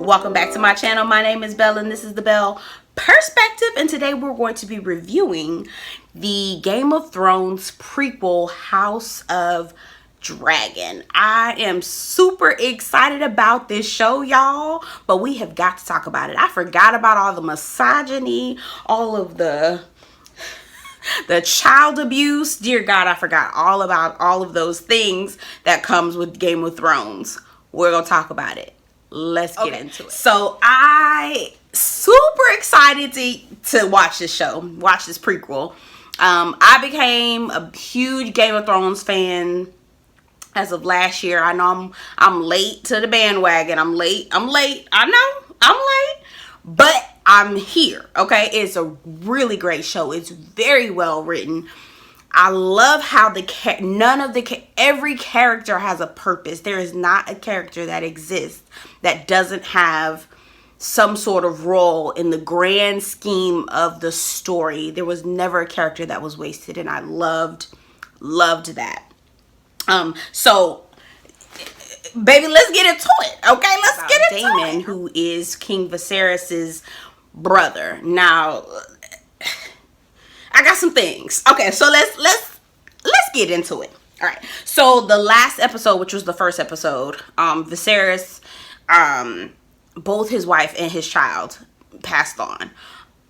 Welcome back to my channel. My name is Belle and this is the Belle Perspective, and today we're going to be reviewing the Game of Thrones prequel, House of Dragon. I am super excited about this show, y'all, but we have got to talk about it. I forgot about all the misogyny, all of the child abuse. Dear God, I forgot all about all of those things that comes with Game of Thrones. We're gonna talk about it. Let's get into it. So I super excited to watch this show, watch this prequel. I became a huge Game of Thrones fan as of last year. I know I'm late to the bandwagon. I'm late. I know I'm late, but I'm here. Okay, it's a really great show. It's very well written. I love how every character has a purpose. There is not a character that exists that doesn't have some sort of role in the grand scheme of the story. There was never a character that was wasted, and I loved that. So baby, let's get into it. Okay, let's get into Daemon, who is King Viserys's brother. Now, I got some things. Okay, so let's get into it. All right. So the last episode, which was the first episode, Viserys, both his wife and his child passed on.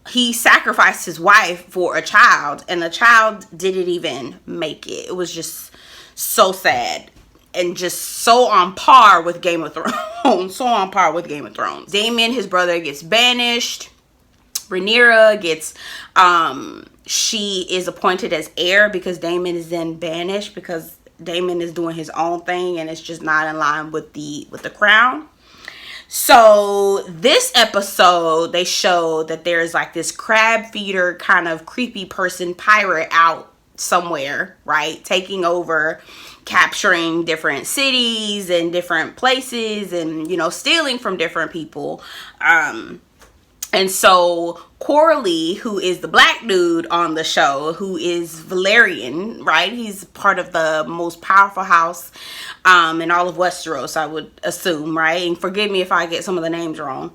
He sacrificed his wife for a child, and the child didn't even make it. It was just so sad and just so on par with Game of Thrones. So on par with Game of Thrones. Daemon, his brother, gets banished. Rhaenyra gets she is appointed as heir because Daemon is then banished because Daemon is doing his own thing and it's just not in line with the crown. So this episode, they show that there's like this crab feeder kind of creepy person pirate out somewhere, right? Taking over, capturing different cities and different places and, you know, stealing from different people. And so Corley, who is the black dude on the show, who is Valerian, right? He's part of the most powerful house in all of Westeros, I would assume, right? And forgive me if I get some of the names wrong.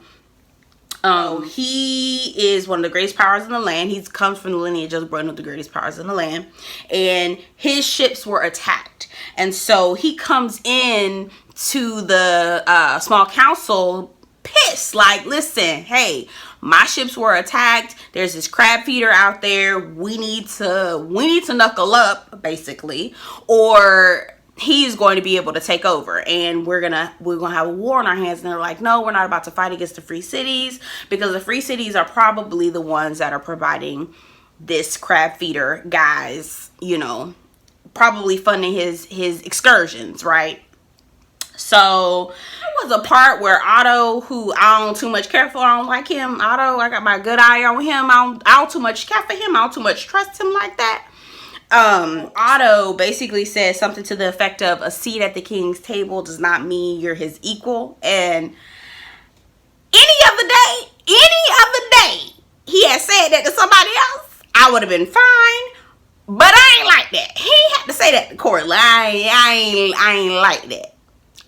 He is one of the greatest powers in the land. He comes from the lineage of one of the greatest powers in the land. And his ships were attacked. And so he comes in to the small council pissed, like, listen, hey, my ships were attacked. There's this crab feeder out there. We need to knuckle up, basically, or he's going to be able to take over, and we're gonna have a war on our hands. And they're like, no, we're not about to fight against the free cities, because the free cities are probably the ones that are providing this crab feeder guys, you know, probably funding his excursions, right? So there was a part where Otto, who I don't too much care for, I don't like him. Otto, I got my good eye on him. I don't too much care for him. I don't too much trust him like that. Otto basically says something to the effect of, a seat at the king's table does not mean you're his equal. And any other day, he had said that to somebody else, I would have been fine. But I ain't like that. He had to say that to Corley. I ain't like that.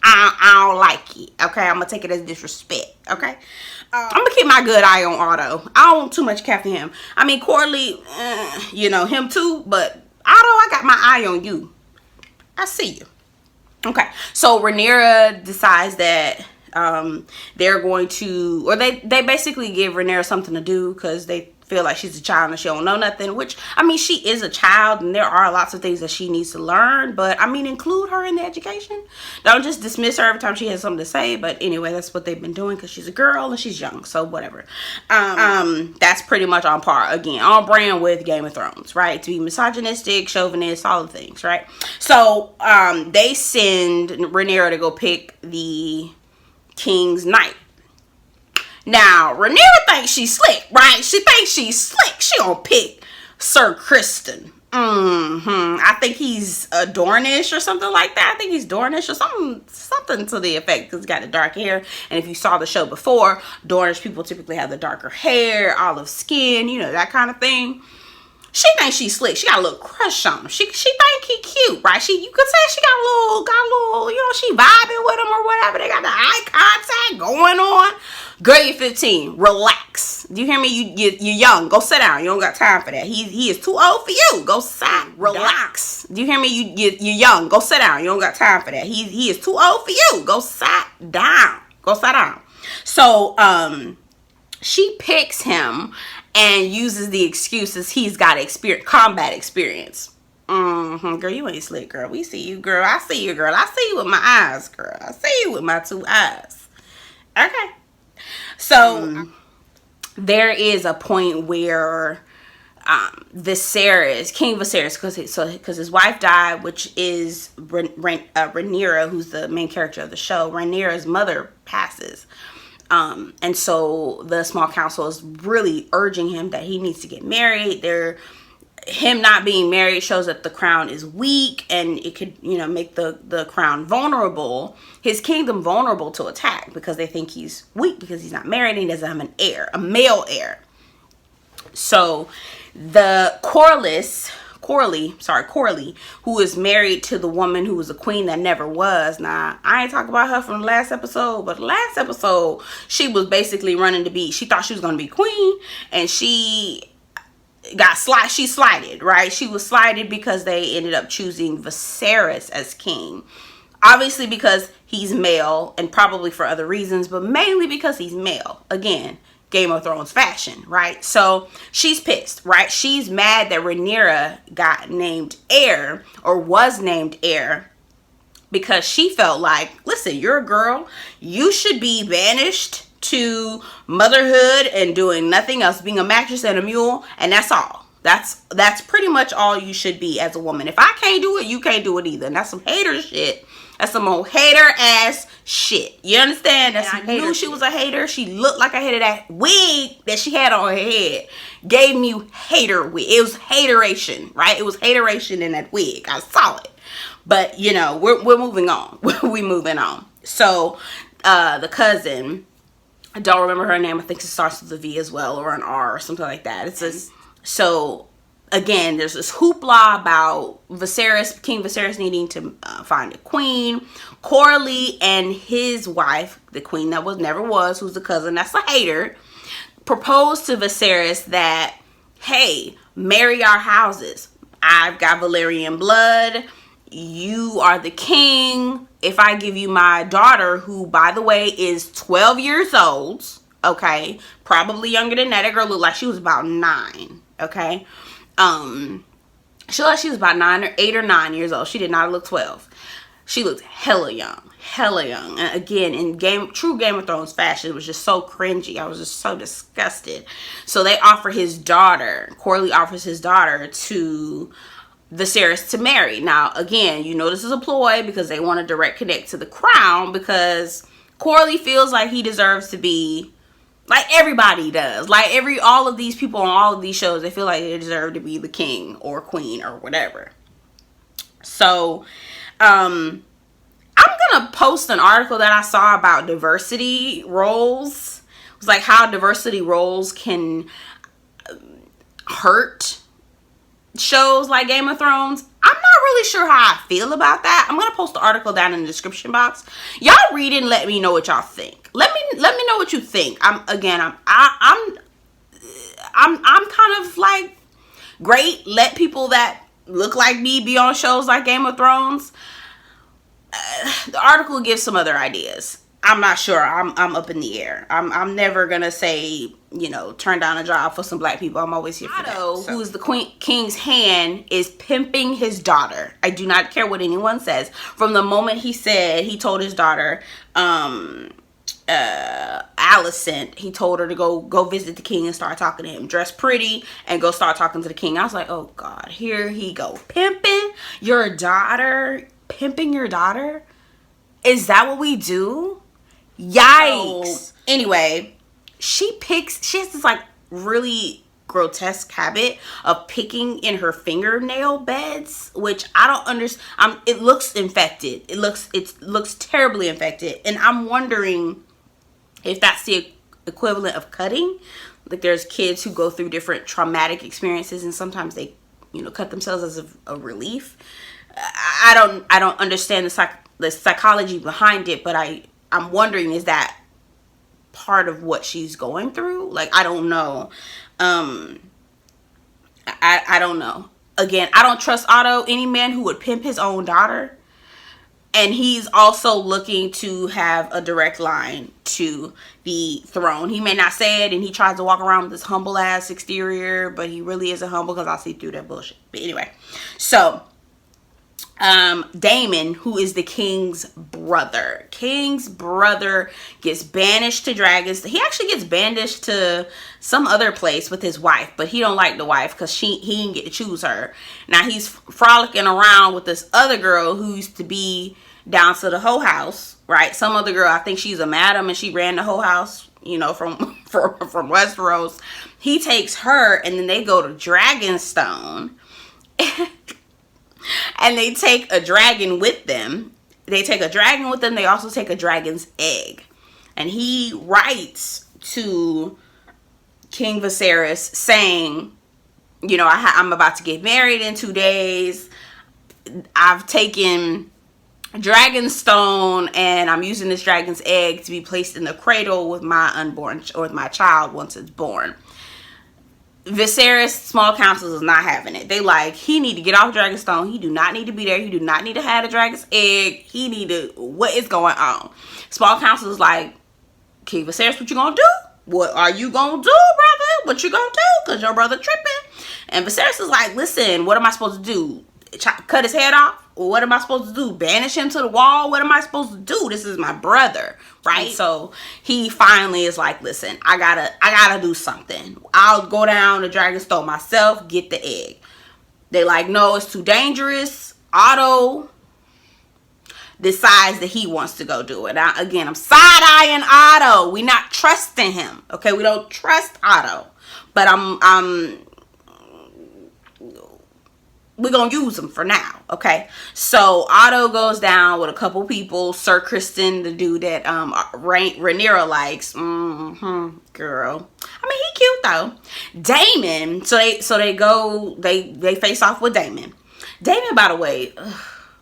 I don't like it. Okay, I'm gonna take it as disrespect. Okay, I'm gonna keep my good eye on Otto. I don't too much care for him. I mean, Corley, you know, him too. But Otto, I got my eye on you. I see you. Okay, so Rhaenyra decides that they're going to, or they basically give Rhaenyra something to do because they feel like she's a child and she don't know nothing, which, I mean, she is a child and there are lots of things that she needs to learn, but I mean, include her in the education. Don't just dismiss her every time she has something to say. But anyway, that's what they've been doing because she's a girl and she's young, so whatever. That's pretty much on par, again, on brand with Game of Thrones, right? To be misogynistic, chauvinist, all the things, right? So they send Rhaenyra to go pick the king's knight. Now, Rhaenyra thinks she's slick, right? She thinks she's slick. She gonna pick Sir Criston. I think he's Dornish or something like that. I think he's Dornish or something to the effect, because he's got the dark hair. And if you saw the show before, Dornish people typically have the darker hair, olive skin, you know, that kind of thing. She thinks she's slick. She got a little crush on him. She think he cute, right? You could say she got a little, you know, she vibing with him or whatever. They got the eye contact going on. Girl, you're 15. Relax. Do you hear me? You're young. Go sit down. You don't got time for that. He is too old for you. Go sit. Relax. Do you hear me? You're young. Go sit down. You don't got time for that. He is too old for you. Go sit down. Go sit down. So she picks him and uses the excuses he's got combat experience. Girl, you ain't slick, girl. We see you, girl. I see you, girl. I see you with my eyes, girl. I see you with my 2 eyes. Okay. So there is a point where King Viserys, because his wife died, which is Rhaenyra, who's the main character of the show. Rhaenyra's mother passes. And so the small council is really urging him that he needs to get married. Him not being married shows that the crown is weak, and it could, make the crown vulnerable, his kingdom vulnerable to attack, because they think he's weak because he's not married and he doesn't have an heir, a male heir. So the Corley, who is married to the woman who was a queen that never was. Now, I ain't talking about her from the last episode, but the last episode, she was basically she thought she was going to be queen, and she slighted, right? She was slighted because they ended up choosing Viserys as king. Obviously because he's male, and probably for other reasons, but mainly because he's male. Again, Game of Thrones fashion, right? So she's pissed, right? She's mad that Rhaenyra got named heir, or was named heir, because she felt like, listen, you're a girl. You should be banished to motherhood and doing nothing else, being a mattress and a mule, and that's all. That's pretty much all you should be as a woman. If I can't do it, you can't do it either. And that's some hater shit. That's some old hater ass shit. You understand? That's some hater shit. She was a hater. She looked like a hater. That wig that she had on her head gave me hater wig. It was hateration, right? It was hateration in that wig. I saw it. But we're moving on. We moving on. So the cousin, I don't remember her name. I think it starts with a V as well, or an R, or something like that. It's just, so again, there's this hoopla about King Viserys needing to find a queen. Corley and his wife, the queen that never was, who's the cousin, that's a hater, proposed to Viserys that, hey, marry our houses. I've got Valyrian blood. You are the king. If I give you my daughter, who, by the way, is 12 years old, okay, probably younger than that. That girl looked like she was about 9, okay? She looked like she was about 8 or 9 years old. She did not look 12. She looked hella young. And again, in true Game of Thrones fashion, it was just so cringy. I was just so disgusted. So they offer Corley offers his daughter to Viserys to marry. Now, again, this is a ploy because they want a direct connect to the crown, because Corley feels like he deserves to be, like everybody does. Like all of these people on all of these shows, they feel like they deserve to be the king or queen or whatever. So, I'm gonna post an article that I saw about diversity roles. It was like how diversity roles can hurt shows like Game of Thrones. I'm not really sure how I feel about that. I'm gonna post the article down in the description box. Y'all read it and let me know what y'all think. Let me know what you think. I'm kind of like, great, let people that look like me be on shows like Game of Thrones. The article gives some other ideas. I'm not sure. I'm up in the air. I'm never gonna say, turn down a job for some black people. I'm always here for that. Otto, who is the king's hand, is pimping his daughter. I do not care what anyone says. From the moment he told his daughter, Alicent, he told her to go visit the king and start talking to him. Dress pretty and go start talking to the king. I was like, oh God, here he go. Pimping your daughter? Is that what we do? Yikes. So, anyway, she has this like really grotesque habit of picking in her fingernail beds, which I don't understand. It looks infected. It looks terribly infected, and I'm wondering if that's the equivalent of cutting. Like, there's kids who go through different traumatic experiences, and sometimes they cut themselves as a relief. I don't understand the psychology behind it, but I'm wondering, is that part of what she's going through? Like, I don't know. I don't know. Again, I don't trust Otto. Any man who would pimp his own daughter. And he's also looking to have a direct line to the throne. He may not say it, and he tries to walk around with this humble ass exterior, but he really isn't humble, because I see through that bullshit. But anyway, so Daemon, who is the king's brother. King's brother gets banished to Dragons. He actually gets banished to some other place with his wife, but he don't like the wife because he didn't get to choose her. Now he's frolicking around with this other girl who used to be down to the whole house, right? Some other girl, I think she's a madam, and she ran the whole house, you know, from Westeros. He takes her, and then they go to Dragonstone. And they take a dragon with them. They take a dragon with them. They also take a dragon's egg. And he writes to King Viserys saying, you know, I'm about to get married in 2 days. I've taken Dragonstone, and I'm using this dragon's egg to be placed in the cradle with my unborn, or with my child once it's born. Viserys small council is not having it. They like, he need to get off Dragonstone. He do not need to be there. He do not need to have a dragon's egg. He need to, what is going on? Small council is like, King Viserys, what you gonna do? What are you gonna do, brother? What you gonna do? Because your brother tripping. And Viserys is like, listen, what am I supposed to do? Cut his head off? What am I supposed to do? Banish him to the wall? What am I supposed to do? This is my brother, right? So he finally is like, listen, I gotta do something. I'll go down to Dragonstone myself, get the egg. They like, no, it's too dangerous. Otto decides that he wants to go do it. Now, again, I'm side-eyeing Otto. We not trusting him, okay? We don't trust Otto, but we're gonna use him for now, okay? So Otto goes down with a couple people. Sir Kristen, the dude that Rhaenyra likes. Girl. I mean, he cute though. Daemon. So they face off with Daemon. Daemon, by the way,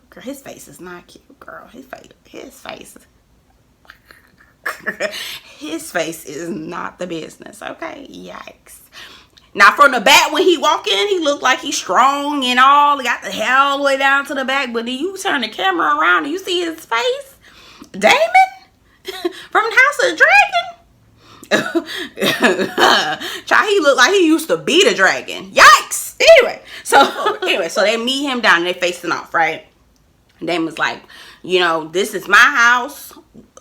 girl, his face is not cute, girl. His face is not the business, okay? Yikes. Now, from the back, when he walk in, he looked like he's strong and all. He got the hair all the way down to the back. But then you turn the camera around and you see his face. Daemon? From the House of the Dragon? Child, he looked like he used to beat a dragon. Yikes! Anyway, so they meet him down and they facing off, right? And Daemon's like, you know, this is my house.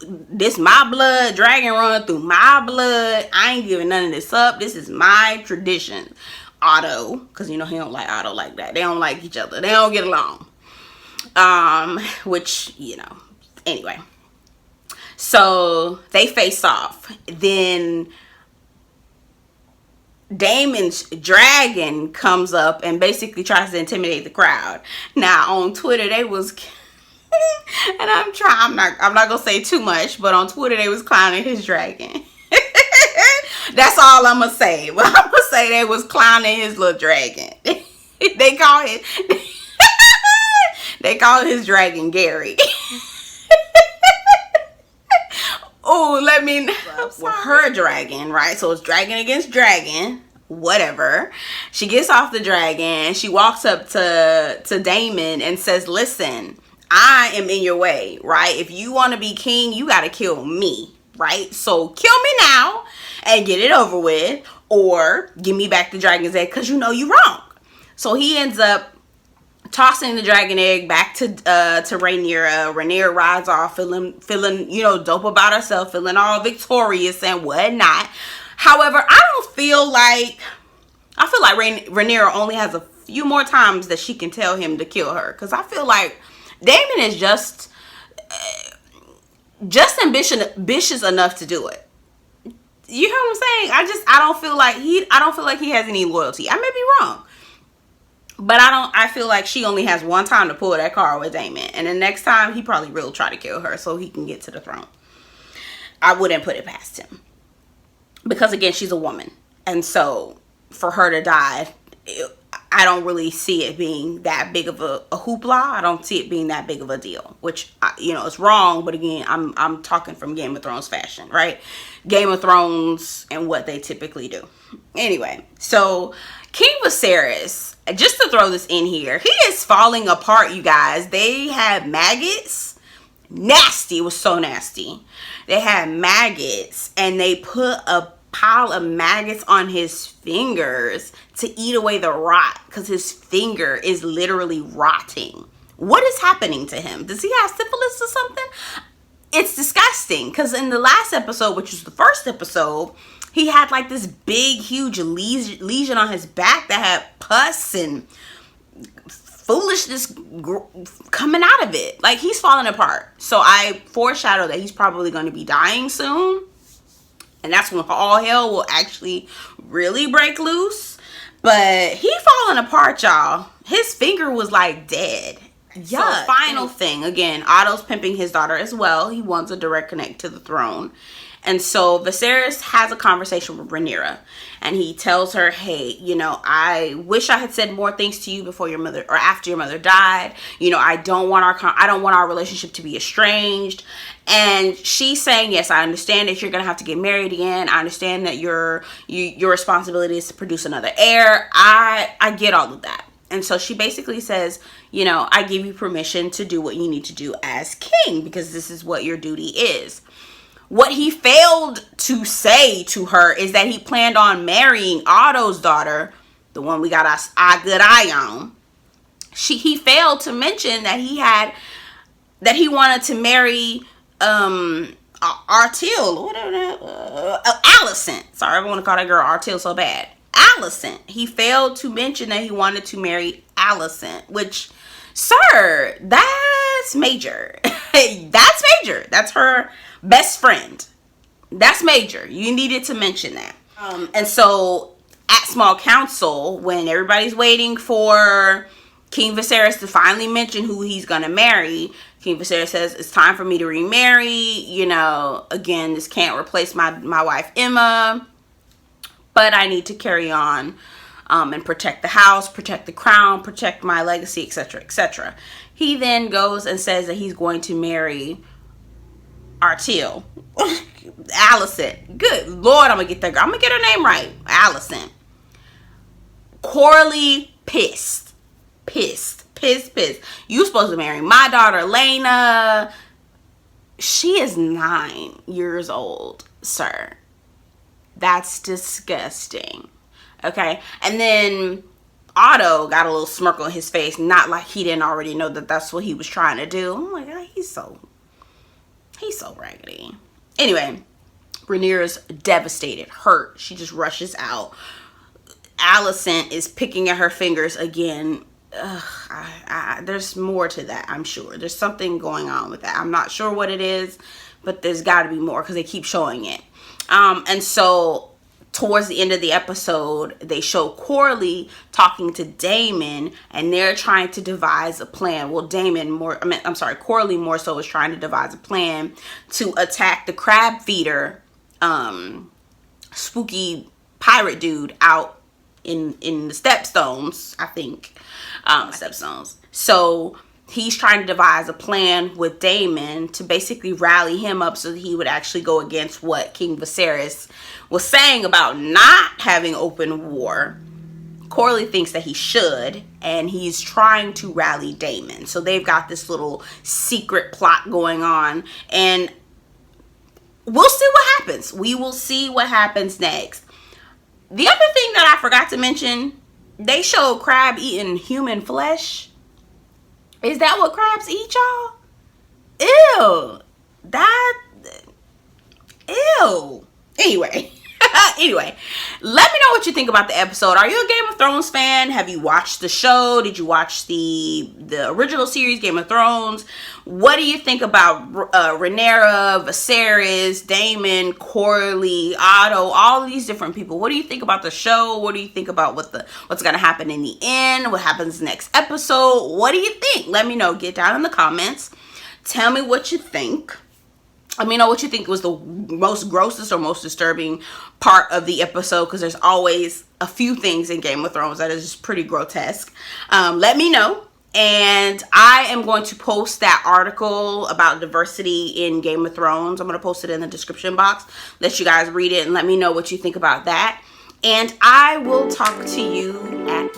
This my blood. Dragon run through my blood. I ain't giving none of this up. This is my tradition. Otto, because you know he don't like Otto like that. They don't like each other. They don't get along. Which, you know, anyway. So they face off. Then Daemon's dragon comes up and basically tries to intimidate the crowd. Now on Twitter they was and I'm not gonna say too much, but on Twitter they was clowning his dragon. That's all I'm gonna say. But I'm gonna say they was clowning his little dragon. They call his dragon Gary. Oh, let me with her dragon, right? So it's dragon against dragon. Whatever. She gets off the dragon. She walks up to Daemon and says, listen, I am in your way, right? If you want to be king, you got to kill me, right? So kill me now and get it over with, or give me back the dragon's egg because you know you're wrong. So he ends up tossing the dragon egg back to Rhaenyra. Rhaenyra rides off feeling, you know, dope about herself, feeling all victorious and whatnot. However, I feel like Rhaenyra only has a few more times that she can tell him to kill her, because I feel like Daemon is just ambitious enough to do it. You hear what I'm saying? I don't feel like he has any loyalty. I may be wrong, but I feel like she only has one time to pull that card with Daemon, and the next time he probably will try to kill her so he can get to the throne. I wouldn't put it past him, because again, she's a woman, and so for her to die, I don't really see it being that big of a hoopla. I don't see it being that big of a deal, which, you know, it's wrong. But again, I'm talking from Game of Thrones fashion, right? Game of Thrones and what they typically do. Anyway, so King Viserys, just to throw this in here, he is falling apart, you guys. They had maggots. Nasty. It was so nasty. They had maggots, and they put a pile of maggots on his fingers to eat away the rot, because his finger is literally rotting. What is happening to him? Does he have syphilis or something? It's disgusting, because in the last episode, which was the first episode, he had like this big huge lesion on his back that had pus and foolishness coming out of it. Like, he's falling apart. So I foreshadow that he's probably going to be dying soon. And that's when all hell will actually really break loose. But he falling apart, y'all. His finger was like dead. Yeah. So final thing. Again, Otto's pimping his daughter as well. He wants a direct connect to the throne. And so Viserys has a conversation with Rhaenyra, and he tells her, hey, you know, I wish I had said more things to you before your mother, or after your mother died. You know, I don't want our relationship to be estranged. And she's saying, yes, I understand that you're going to have to get married again. I understand that your responsibility is to produce another heir. I get all of that. And so she basically says, you know, I give you permission to do what you need to do as king, because this is what your duty is. What he failed to say to her is that he planned on marrying Otto's daughter, the one we got a good eye on. He failed to mention that he wanted to marry Artil, Alicent. Sorry, I want to call that girl Artil so bad. Alicent. He failed to mention that he wanted to marry Alicent, which, sir, that's major. That's major. That's her best friend. That's major. You needed to mention that. And so at Small Council, when everybody's waiting for King Viserys to finally mention who he's gonna marry, King Viserys says, it's time for me to remarry. You know, again, this can't replace my wife Emma, but I need to carry on and protect the house, protect the crown, protect my legacy, etc., etc. He then goes and says that he's going to marry Artil. Alicent. Good Lord, I'm gonna get that girl. I'm gonna get her name right. Alicent. Corley pissed. You supposed to marry my daughter, Lena. She is 9 years old, sir. That's disgusting. Okay. And then Otto got a little smirk on his face. Not like he didn't already know that that's what he was trying to do. I'm like, oh, he's so raggedy. Anyway, Rhaenyra's devastated, hurt. She just rushes out. Alicent is picking at her fingers again. There's more to that, I'm sure. There's something going on with that. I'm not sure what it is, but there's got to be more because they keep showing it. And so towards the end of the episode, they show Corley talking to Daemon, and they're trying to devise a plan. Well, Corley more so is trying to devise a plan to attack the crab feeder, spooky pirate dude out in the Stepstones, I think. Stepstones. So he's trying to devise a plan with Daemon to basically rally him up so that he would actually go against what King Viserys was saying about not having open war. Corley thinks that he should, and he's trying to rally Daemon. So they've got this little secret plot going on, and we'll see what happens. We will see what happens next. The other thing that I forgot to mention, they showed crab eating human flesh. Is that what crabs eat, y'all? Ew. Anyway, let me know what you think about the episode. Are you a Game of Thrones fan? Have you watched the show? Did you watch the original series, Game of Thrones? What do you think about Rhaenyra, Viserys, Daemon, Corley, Otto, all of these different people? What do you think about the show? What do you think about what's going to happen in the end? What happens next episode? What do you think? Let me know. Get down in the comments. Tell me what you think. Let me know what you think was the most grossest or most disturbing part of the episode, because there's always a few things in Game of Thrones that is just pretty grotesque. Let me know. And I am going to post that article about diversity in Game of Thrones. I'm going to post it in the description box. Let you guys read it and let me know what you think about that. And I will talk to you at